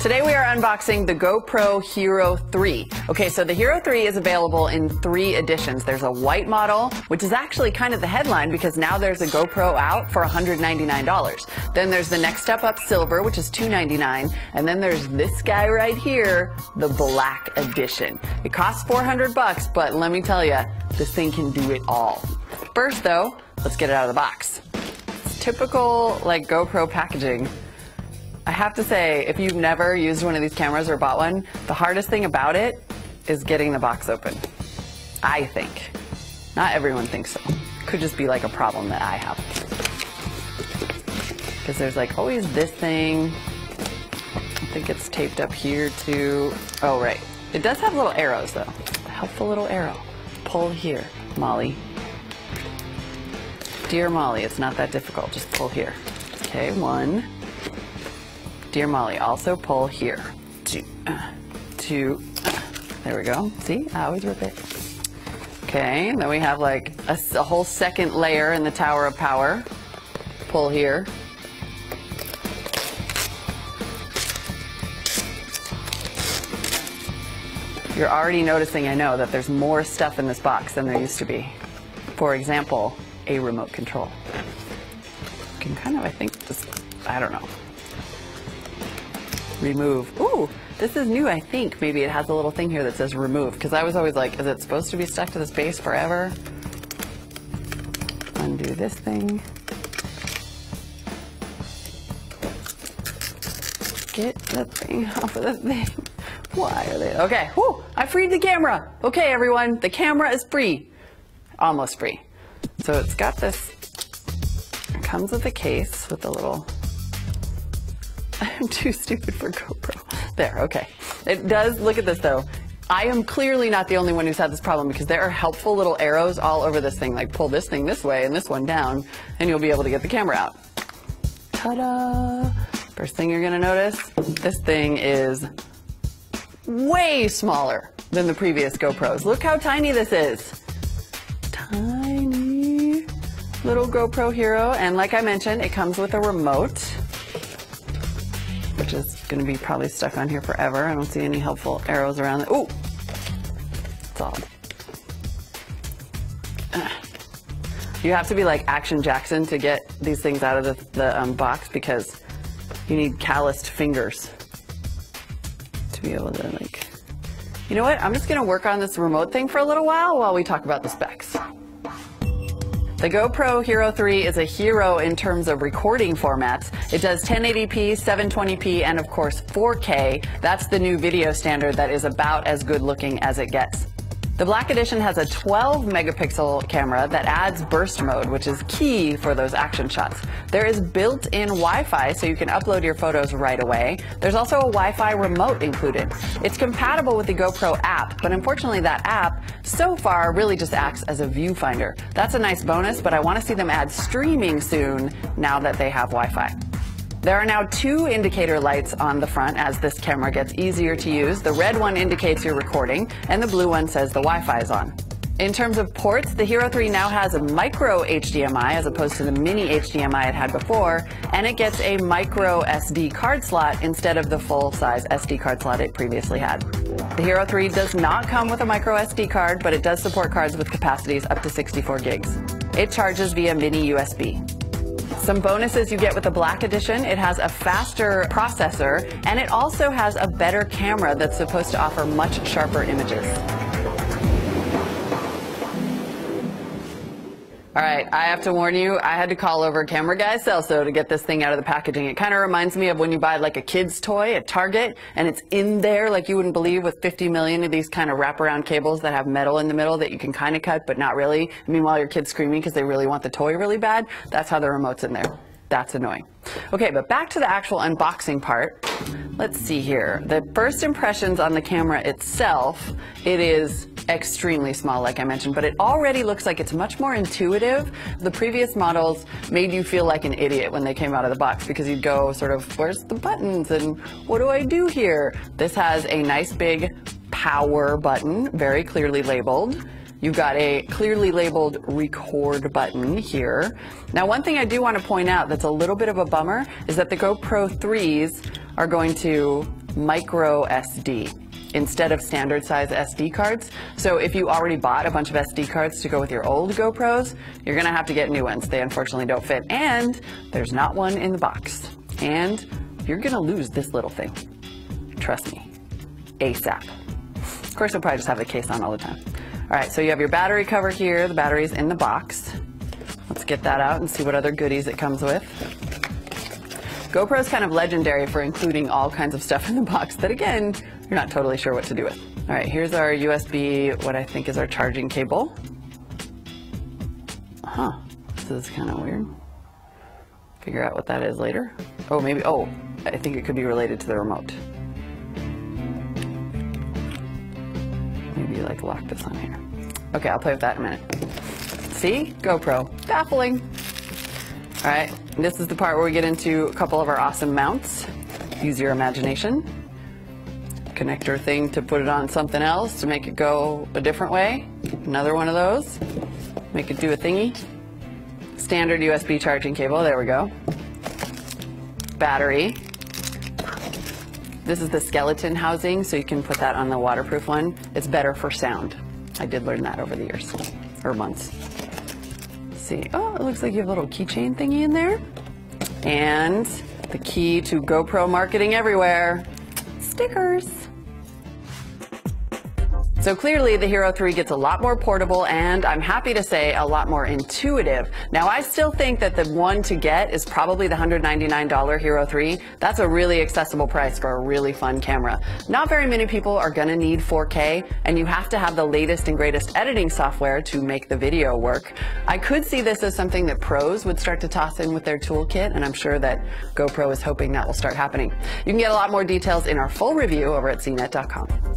Today we are unboxing the GoPro Hero 3. Okay, so the Hero 3 is available in 3 editions. There's a white model, which is actually kind of the headline because now there's a GoPro out for $199. Then there's the next step up silver, which is $299. And then there's this guy right here, the black edition. It costs $400, but let me tell you, this thing can do it all. First though, let's get it out of the box. It's typical like GoPro packaging. I have to say, if you've never used one of these cameras or bought one, the hardest thing about it is getting the box open. I think. Not everyone thinks so. Could just be like a problem that I have. Because there's like always this thing. I think it's taped up here too. Oh, right. It does have little arrows though. A helpful little arrow. Pull here, Molly. Dear Molly, it's not that difficult. Just pull here. Okay, 1. Dear Molly, also pull here. 2. There we go. See, I always rip it. Okay, and then we have like a whole second layer in the Tower of Power. Pull here. You're already noticing, I know, that there's more stuff in this box than there used to be. For example, a remote control. You can kind of, I think, just, I don't know. Remove. Ooh, this is new, I think. Maybe it has a little thing here that says remove, because I was always like, is it supposed to be stuck to this base forever? Undo this thing. Get the thing off of the thing. Why are they? Okay, whoo, I freed the camera. Okay, everyone, the camera is free. Almost free. So it's got this, it comes with a case with a little, I'm too stupid for GoPro. There, okay. It does, look at this though. I am clearly not the only one who's had this problem because there are helpful little arrows all over this thing. Like pull this thing this way and this one down and you'll be able to get the camera out. Ta-da! First thing you're gonna notice, this thing is way smaller than the previous GoPros. Look how tiny this is. Tiny little GoPro Hero. And like I mentioned, it comes with a remote, which is going to be probably stuck on here forever. I don't see any helpful arrows around it. Ooh! It's all. You have to be like Action Jackson to get these things out of the box because you need calloused fingers to be able to like... You know what? I'm just going to work on this remote thing for a little while we talk about the specs. The GoPro Hero 3 is a hero in terms of recording formats. It does 1080p, 720p, and of course 4K. That's the new video standard that is about as good looking as it gets. The Black Edition has a 12 megapixel camera that adds burst mode, which is key for those action shots. There is built-in Wi-Fi, so you can upload your photos right away. There's also a Wi-Fi remote included. It's compatible with the GoPro app, but unfortunately that app, so far, really just acts as a viewfinder. That's a nice bonus, but I want to see them add streaming soon now that they have Wi-Fi. There are now 2 indicator lights on the front as this camera gets easier to use. The red one indicates you're recording, and the blue one says the Wi-Fi is on. In terms of ports, the Hero 3 now has a micro HDMI as opposed to the mini HDMI it had before, and it gets a micro SD card slot instead of the full-size SD card slot it previously had. The Hero 3 does not come with a micro SD card, but it does support cards with capacities up to 64 gigs. It charges via mini USB. Some bonuses you get with the Black Edition: it has a faster processor, and it also has a better camera that's supposed to offer much sharper images. All right, I have to warn you, I had to call over camera guy Celso to get this thing out of the packaging. It kind of reminds me of when you buy like a kid's toy at Target, and it's in there like you wouldn't believe with 50 million of these kind of wraparound cables that have metal in the middle that you can kind of cut, but not really. Meanwhile, your kid's screaming because they really want the toy really bad. That's how the remote's in there. That's annoying. Okay, but back to the actual unboxing part. Let's see here. The first impressions on the camera itself, it is extremely small, like I mentioned, but it already looks like it's much more intuitive. The previous models made you feel like an idiot when they came out of the box because you'd go sort of, where's the buttons and what do I do here? This has a nice big power button, very clearly labeled. You've got a clearly labeled record button here. Now, one thing I do want to point out that's a little bit of a bummer is that the GoPro 3s are going to micro SD instead of standard size SD cards. So if you already bought a bunch of SD cards to go with your old GoPros, you're gonna have to get new ones. They unfortunately don't fit, and there's not one in the box. And you're gonna lose this little thing. Trust me, ASAP. Of course, you'll probably just have the case on all the time. All right, so you have your battery cover here. The battery's in the box. Let's get that out and see what other goodies it comes with. GoPro is kind of legendary for including all kinds of stuff in the box that, again, you're not totally sure what to do with. All right, here's our USB, what I think is our charging cable. Huh, this is kind of weird. Figure out what that is later. Oh, maybe, oh, I think it could be related to the remote. Maybe like lock this on here. Okay, I'll play with that in a minute. See, GoPro, baffling. All right, this is the part where we get into a couple of our awesome mounts. Use your imagination. Connector thing to put it on something else to make it go a different way. Another one of those. Make it do a thingy. Standard USB charging cable, there we go. Battery. This is the skeleton housing, so you can put that on the waterproof one. It's better for sound. I did learn that over the years, or months. Let's see, oh, it looks like you have a little keychain thingy in there. And the key to GoPro marketing everywhere, stickers. So clearly the Hero 3 gets a lot more portable, and I'm happy to say a lot more intuitive. Now, I still think that the one to get is probably the $199 Hero 3. That's a really accessible price for a really fun camera. Not very many people are gonna need 4K, and you have to have the latest and greatest editing software to make the video work. I could see this as something that pros would start to toss in with their toolkit, and I'm sure that GoPro is hoping that will start happening. You can get a lot more details in our full review over at cnet.com.